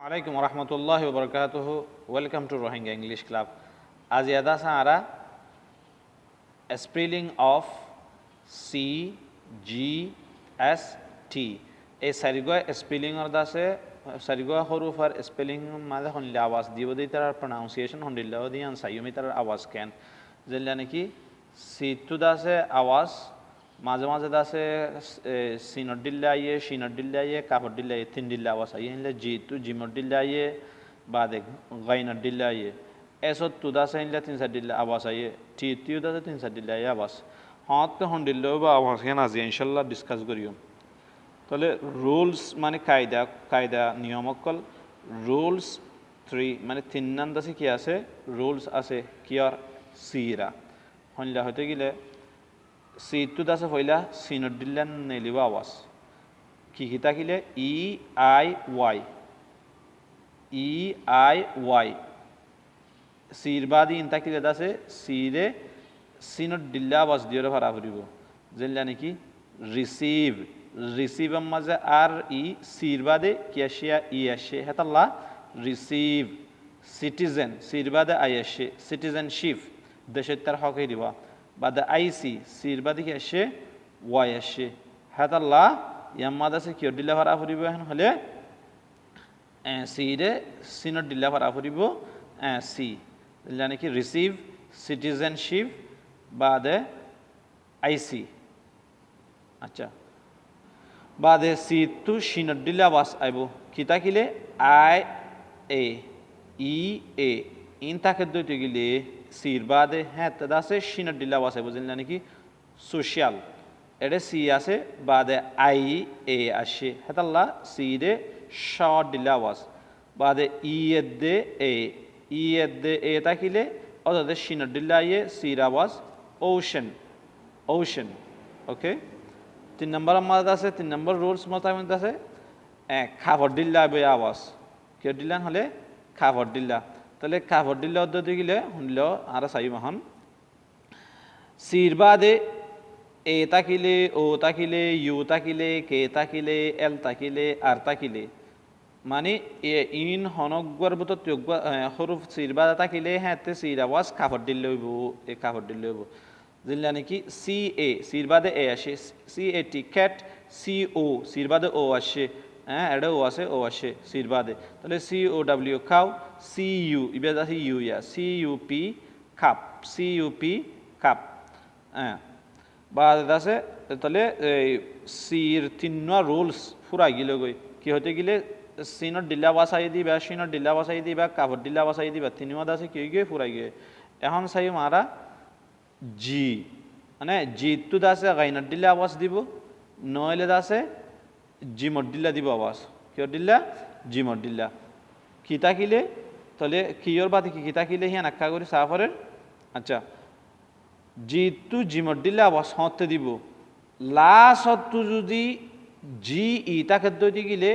Alaikum warahmatullahi wabarakatuh. Welcome to Rohingya English Club. As yada sara spelling of C G S T. A sarigo spelling or dase sarigo horufar spelling mada honli awas dibo di tarar pronunciation hondilla di an sayumi tarar awas can. Jellane ki C to dase awas মাঝে মাঝে দাসে সিনডিল্লায়ে শিনডিল্লায়ে কাফডিল্লায়ে তিনডিল্লা আওয়াজ আইয়ে inlay Jitu জিমডিল্লায়ে বাদে গাইনডিল্লায়ে এসো তু দাসে inlay তিন সাডিল্লা আওয়াজ আইয়ে টিটিউ দাসে তিন সাডিল্লায়ে আওয়াজ হত হন্ডিল্লো বা আওয়াজ কেন আজি ইনশাআল্লাহ ডিসকাস করিও তাহলে রুলস মানে কায়দা নিয়মকল রুলস 3 মানে তিন নাম দাসে কি আছে রুলস আছে কিয়ার সিরা হনলা হতে গেলে সিটু দাসে হইলা সিনডিল্লান নেলিবা আওয়াজ কি কি তাকিলে ই আই ওয়াই সিরবাদি ইন তাকিলে দাসে সিরে সিনডিল্লা আওয়াজ দিয়রে ভাড়া ফুরিব জেনলা নাকি রিসিভ মাঝে আর সিরবাদে কি আসিয়া আসে হেতাল্লা রিসিভ সিটিজেন সিরবাদে আসে সিটিজেনশিপ দেশের তার হকই দিবা বাদে আইসি সিরবাদি কি আসে ওয়াই আসে হেতাল্লা ইয়াম্মাদ আছে কিয় ডিল্লা ভাড়া ফুরিব এখন হলে সিরে সিনর ডিল্লা ভাড়া ফুরিব সি মানে কি রিসিভ সিটিজেনশিপ বাদে আইসি আচ্ছা বাদে সি টু সিনর ডিল্লা বাস আইব কিতা কিলে আই এ ইন তাকে দুইতে গেলে সির বাদে হ্যাঁ তাদাসে সিনর ডিল্লা বাস আইব জানলা নাকি সোশ্যাল এটা সি আছে বাদে আই এ আসে হেতাল্লা সিরে শর্ট ডিল্লা বাস বাদে এদ্দে এ তাকিলে অর্থাৎ সিনর ডিল্লা ইয়ে সির আওয়াজ ওশন ওকে 3 নম্বর আমাদের আছে 3 নম্বর রুলস মোতাবেক আছে খাবার ডিল্লা বে আওয়াজ কে ডিল্লান হলে খাবার ডিল্লা তাহলে খাবার ডিল্লা অর্ধ গেলে শুনল আর চাই মাহন সির বাদে এ তাকিলে ও তাকিলে ইউ তাকিলে কে তাকিলে এল তাকিলে আর তাকিলে মানে ইন হনগর বুত হরুফ সির বাদে তাকিলে হ্যাঁ সির আওয়াজ খাবার ডিল্লা হইব এ খাবার ডিল্লা হইব জিল্লা নাকি সি এ সির বাদে এ আসে সি এ টি ক্যাট সি ও সির বাদে ও আসে হ্যাঁ এটা ও আছে ও আসে সির বাদে তাহলে সি ও ডাব্লিউ খাও সি ইউ ইবেদ আছে ইউ ইয়া সি ইউ পি কাপ হ্যাঁ বাদ আছে তাহলে সির তিনটা রুলস ফুরাই গেল গই কি হতে গেলে সিনর ডিল্লা বাসাই দিবা সিনর ডিল্লা বাসাই দিবা কাপড় ডিল্লা বাসাই দিবা তিনটা আছে কি গিয়ে ফুরাই গিয়ে এখন চাই মারা জি মানে জিতু দাসে গাইনার ডিল্লা আওয়াজ দিব নইলে দাসে জিমর ডিল্লা দিব আওয়াজ কিয় ডিল্লা জিমর ডিল্লা কি তাকিলে তাহলে কিয়র বাদে কি তাকিলে হিয়া নাক্কা করে সাফরের আচ্ছা জিতু জিমর ডিল্লা আওয়াজ হতে দিব লাস্টু যদি জি ই তাকে দইতে গেলে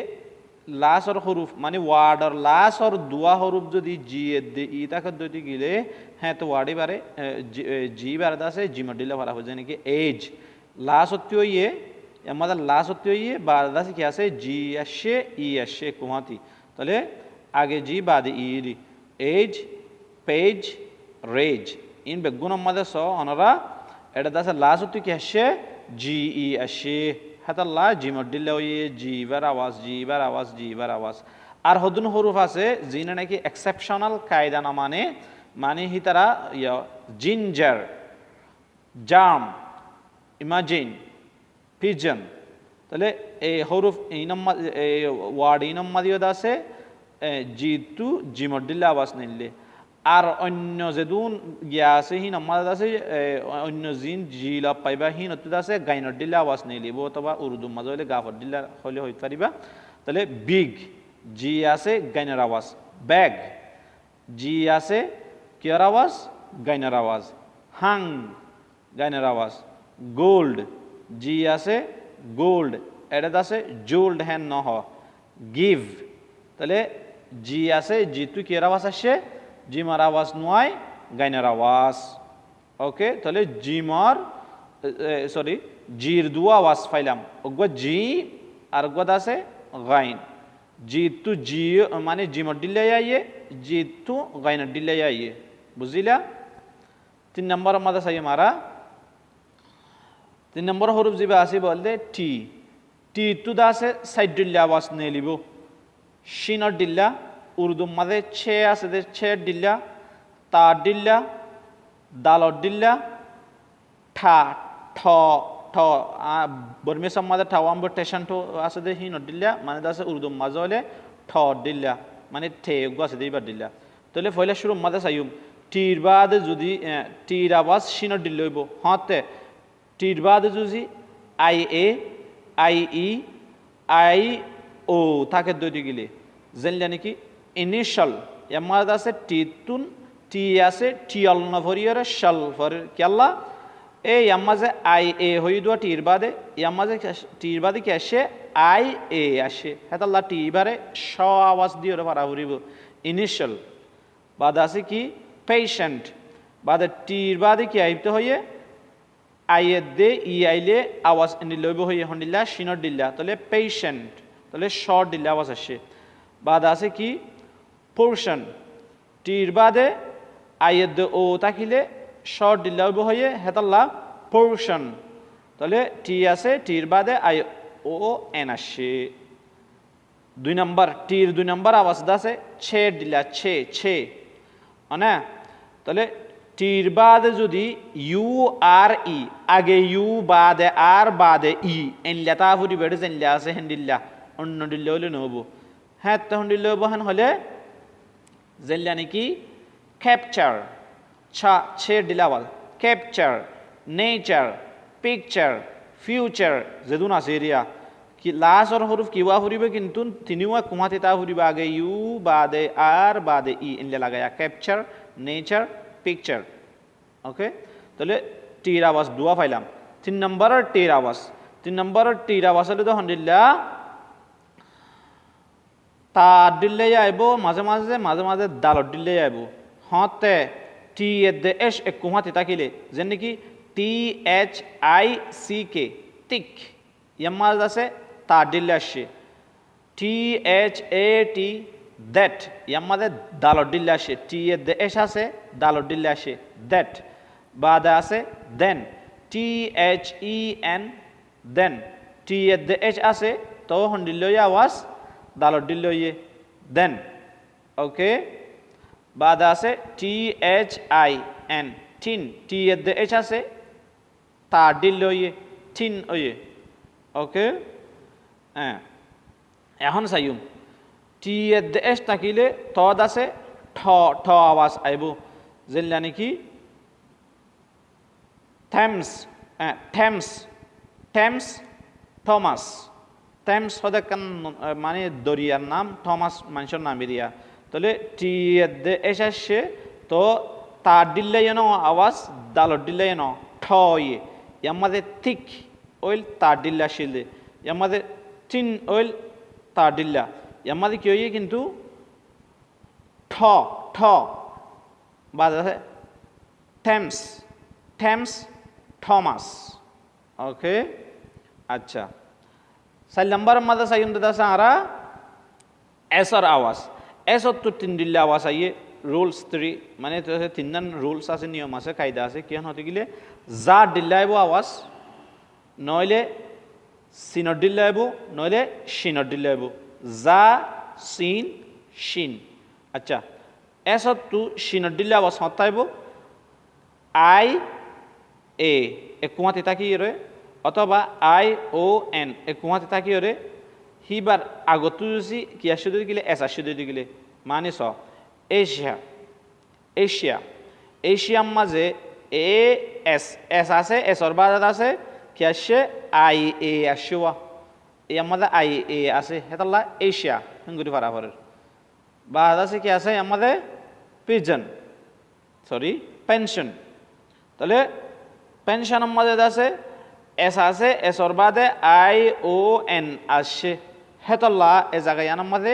লাস্টর হরুফ মানে ওয়ার্ডর লাস্টর দুয়া হরুফ যদি জি ই তাকে দইতে গেলে হ্যাঁ তো ওয়ার্ডে বারে জি বারে আছে জিমর ডিল্লা ভরা হয়ে যায় নাকি এজ লাস্ট ইয়ে আমাদের লাস্ট ইয়ে বাদ আছে কি আছে জি আসে ই আসে কুমাতি তাহলে আগে জি বাদে ই এজ পেজ রেজ ইন বেগুন আমাদের স অনরা এটা দাসে লাস্ট কি আসে জি ই আসে হাতাল্লা জিমর ডিল্লা ইয়ে জিবার আওয়াজ আর হদুন হরুফ আছে যিনি নাকি এক্সেপশনাল কায়দা না মানে হি তারা জিঞ্জার জাম ইমাজিন পিজন তাহলে এই হরুফ এই নম্বর ওয়ার্ড এই নম্বর দিয়ে আছে জিতু জিমর ডিল্লা আওয়াজ নিলে আর অন্য যেদুন গিয়া আছে হি নম্বর আছে অন্য জিন জিলা পাইবা হি নতুন আছে গাইনর ডিল্লা আওয়াজ নিলিব অথবা উর্দু মাঝে হলে গাফর ডিল্লা হলে হইতে পারিবা তাহলে বিগ জি আছে গাইনার আওয়াজ ব্যাগ জি আছে কিয়ার আওয়াজ গাইনার আওয়াজ হাং গাইনার আওয়াজ গোল্ড জি আছে গোল্ড এটা আছে জোল্ড হ্যান নহ গিভ তাহলে জি আছে জিতু কিয়ার আওয়াজ আসে জিমার আওয়াজ নয় গাইনার আওয়াজ ওকে তাহলে জিমার জির দুয়া আওয়াজ পাইলাম ওগুলো জি আর ওগুলো আছে গাইন জিতু জি মানে জিমর দিল্লাই আইয়ে, জিতু গাইনার দিল্লাই আইয়ে, বুঝিলা? 3 নম্বর মাঝে চাই মারা 3 নম্বর হরুফ জিবা আছে বলতে টি, টি টু দা আছে সাইড দিল্লা আওয়াজ নিয়ে লিব, শিনর দিল্লা, উর্দু মাঝে ছে আছে দে ছে দিল্লা, তার দিল্লা, দালর দিল্লা, ঠা ঠ ঠ বর্মী সমাজে ঠাওয়াম টেশন ঠো আছে দে হিনর দিল্লা মানে আছে উর্দু মাঝে হলে ঠ দিল্লা মানে ঠে গো আছে দিবার দিল্লা। তাহলে পয়লা শুরু মাঝে চাইম টির বাদে যদি টির আওয়াজ শিনর দিল্লা হইব, হতে টির বাদে যদি I A I E I O থাকে দুইটি গিলে জানলে নাকি ইনিশাল এমাদ আছে টিতুন টি আছে টিয়াল নভরিয়রে শাল ফরের কেল্লা এই আমাজে আই এ হই দোয়া টির বাদে আমাজে টির বাদে কি আসে আই এ আসে হেতাল্লা টি বারে স আওয়াজ দিয়ে ওরা পারা হরিব ইনিশাল। বাদ আছে কি পেশেন্ট, বাদে টির বাদে কি আইতে হইয়ে আইয়ের দে ই আইলে আওয়াজ এনে লইব হইয়ে হন্ডিল্লা শিনর দিল্লা তাহলে পেশেন্ট, তাহলে শর্ট দিল্লা আওয়াজ আসে। বাদ আছে কি পোর্শন, টির বাদে আইয়ের দে ও তাকিলে শর্ট দিল্লা হইব হইয়ে হেতাল্লা পোর্শন, তাহলে টি আছে টির বাদে আই ও এন আসে। 2 নম্বর টির 2 নম্বর আওয়াজ আছে ছে দিল্লা ছে ছে না, তাহলে টির বাদে যদি ইউ আর ই আগে ইউ বাদে আর বাদে ই এনলা তা ফুটি বেড়ে জেনলা আছে হেন্ডিল্লা অন্য দিল্লা হলে নহব, হ্যাঁ তখন দিল্লা হবো হেন হলে জেনলা নাকি ক্যাপচার ছা ছে দিলাওয়াল ক্যাপচার নেচার পিকচার ফিউচার যেদুন আছে এরিয়া কি লাস্টর হরুফ কিবা ফুরিবে কিন্তু তিনিও কুমাতে তা ফুরিবে আগে ইউ বাদে আর বাদে ই এনলা লাগায়া ক্যাপচার নেচার পিকচার। ওকে, তাহলে টির আওয়াজ দুয়া পাইলাম। 3 নম্বরের টির আওয়াজ, 3 নম্বরের টির আওয়াজ হলে তো হন্ডিল্লা তার দিল্লে আইব মাঝে মাঝে মাঝে মাঝে দালর দিল্লে আইব, হতে টি এ দে এস এক কুমাতে তাকিলে যেন নাকি টি এইচ আই সি কে টিক ইয়ামাজ আছে তার দিল্লে আসে, T H A T that ইয়ামাদে দালর দিল্লে আসে, টি এ দে এস আছে দালর দিল্লে আসে দ্যাট। বাদে আছে দেন T H E N then, T A দে এইচ আছে তো হন্ডিল্ল আওয়াজ দালর দিল্ল ইয়ে দেন। ওকে, বাদে আছে T H I N tin, T A দে এইচ আছে তার দিল্ল ইয়ে টিন ওয়ে। ওকে, হ্যাঁ এখন চাইম টি এ দে এইচ থাকিলে তদ আছে ঠ ঠ আওয়াজ আইব যেনলা নাকি Thames Thames Thames Thomas, Thames হতে মানে দরিয়ার নাম, থমাস মানুষের নাম এরিয়া, তাহলে টি এ এস আসছে তো তার দিল্লাই যেন আওয়াজ দালর দিল্লাই যেন ঠ ইয়ে আমাদের থিক ওইল তার দিল্লা আসলে আমাদের টিন ওইল তার দিল্লা আমাদের কি হইয়ে কিন্তু ঠ ঠ বাদ আছে থেমস থেমস থমাস। ওকে, আচ্ছা 4 নম্বর মাঝে চাইম দাদা সারা এসর আওয়াজ, এসর তো 3 দিল্লা আওয়াজ আইয়ে রুলস 3 মানে 3 রুলস আছে নিয়ম আছে কায়দা আছে কেন হতে গেলে যা দিল্লাইব আওয়াজ নইলে সিনর দিল্লাইব নইলে শিনর দিল্লাইব, যা সিন শিন। আচ্ছা এসর তো শিনর দিল্লা আওয়াজ হতাইব আই এ কুমাতে তাকিয়ে রে অথবা আই ও এন কুমাতে তাকিয়ে রে হিবার আগত যদি কি আসে গেলে এস আসে গেলে মানে স এশিয়া এশিয়া এশিয়ার মাঝে এ এস এস আছে এসর বাজার আছে কি আসে আই এ আসেওয়া এই আমাদের আই এ আছে হেতাল্লা এশিয়া হিঙ্গুরি ফারাফারের বাদ আছে কি আছে আমাদের পিজন সরি পেনশন, তাহলে পেনশনের মাঝে আছে এসর বাদে আই ও এন আসছে হেতল্লা এ জায়গায় আনার মাঝে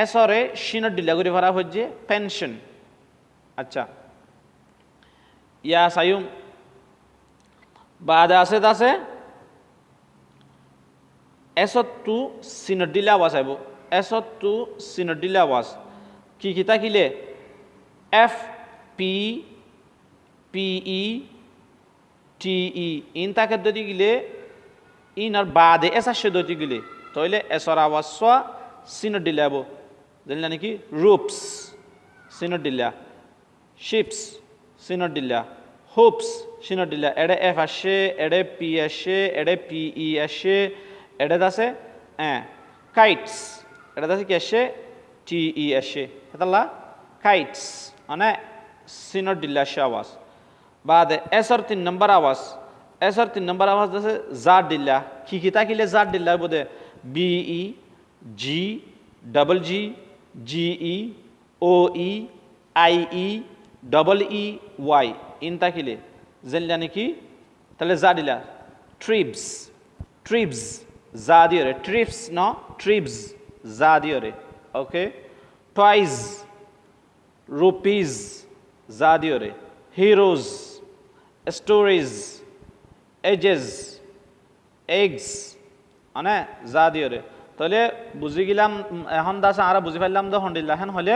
এসরে শিনর ডিলা করে ভরা হচ্ছে পেনশন। আচ্ছা ইয়া সায়ুম বাদে আছে এসর টু সিনর ডিলা বাসাইব এসত টু সিনত দিলে আওয়াজ কি কি থাকিলে F P P E T E in তাকে যদি গিলে ইনার বাদে এস আসে যদি গিলে তাহলে এসর আওয়াজ সোয়া সিনত দিলে আবো জানলা নাকি রুপস সিনত দিলা শিপস সিনত দিলা হোপস সিনত দিলা এডে এফ আসে এডে পি আসে এডে পি ই আসে এডে আছে কাইটস এটা আছে কি আসে টি ই আসে এটা কাইটস মানে সিনত দিলা আসে আওয়াজ বাদে এসর 3 নম্বর আওয়াজ এসর 3 নম্বর আওয়াজ আছে জার দিলা কি কি তাকিলে জার দিলা বোধে B E G double G G E O E I E double E Y ইন তাকিলে জানলা নাকি তাহলে যা দিলা ট্রিপস ট্রিপস যা দিয়ে রে ট্রিপস ন ট্রিপস যা দিয়ে রে ওকে টয়েস রুপিস যা দিয়ে রে হিরোজ স্টোরিজ এজেস এগস মানে যা দিয়ে রে তাহলে বুঝি গেলাম এখন দাসে আর বুঝি পারলাম তো হন্ডিল্লা এখন হলে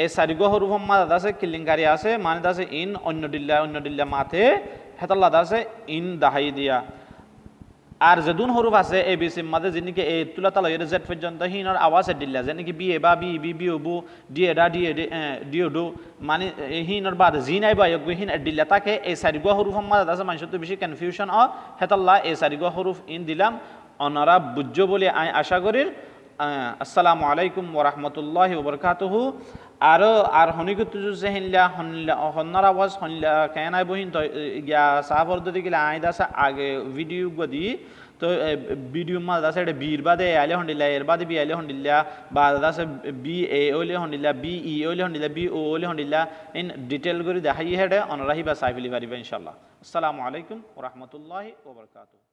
এই চারিগো সরু সম্মা দাদা আছে কিলিংকারি আছে মানে দাসে ইন অন্য দিল্লা মাথে হেতল্লা দাসে ইন দাহাই দিয়া আর যেদুন হরুফ আছে এ বি সির মাঝে যেনিকে এ তুলা তালা জেড পর্যন্ত হিনর আওয়াজ দিল্লা যেনিকে বি এ বা বি বি বি বু ডি এ ডা ডি এ ডি ও ডু মানে হিনর বাদ জি নাই বা হিন দিল্লা তাকে এই চারিগো হরুফ মাঝে আছে মানুষের তো বেশি কনফিউশন হেতল্লা এই চারিগো হরুফ ইন দিলাম অনারা বুঝ্য বলে আমি আশা করি আসসালামু আলাইকুম ওরহমতুল্লাহি ওবরকাতুহু আর হনিকুত যে হিনলা হন্নার আওয়াজ হনলা কেন আইব হিন তো গিয়া সাফর যদি গেলে আইদাসা আগে ভিডিও গদি তো ভিডিও মা দাসে এটা বির বাদে আলে হন্ডিলা এর বাদে বি আলে হন্ডিলা বা দাসে বি এ ওলে হন্ডিলা বি ই ওলে হন্ডিলা বি ও ওলে হন্ডিলা ইন ডিটেল করে দেখাই হেডে অনরাহি বা সাইফিলি পারিবা ইনশাআল্লাহ আসসালামু আলাইকুম ওরহমতুল্লাহি ওবরকাতুহু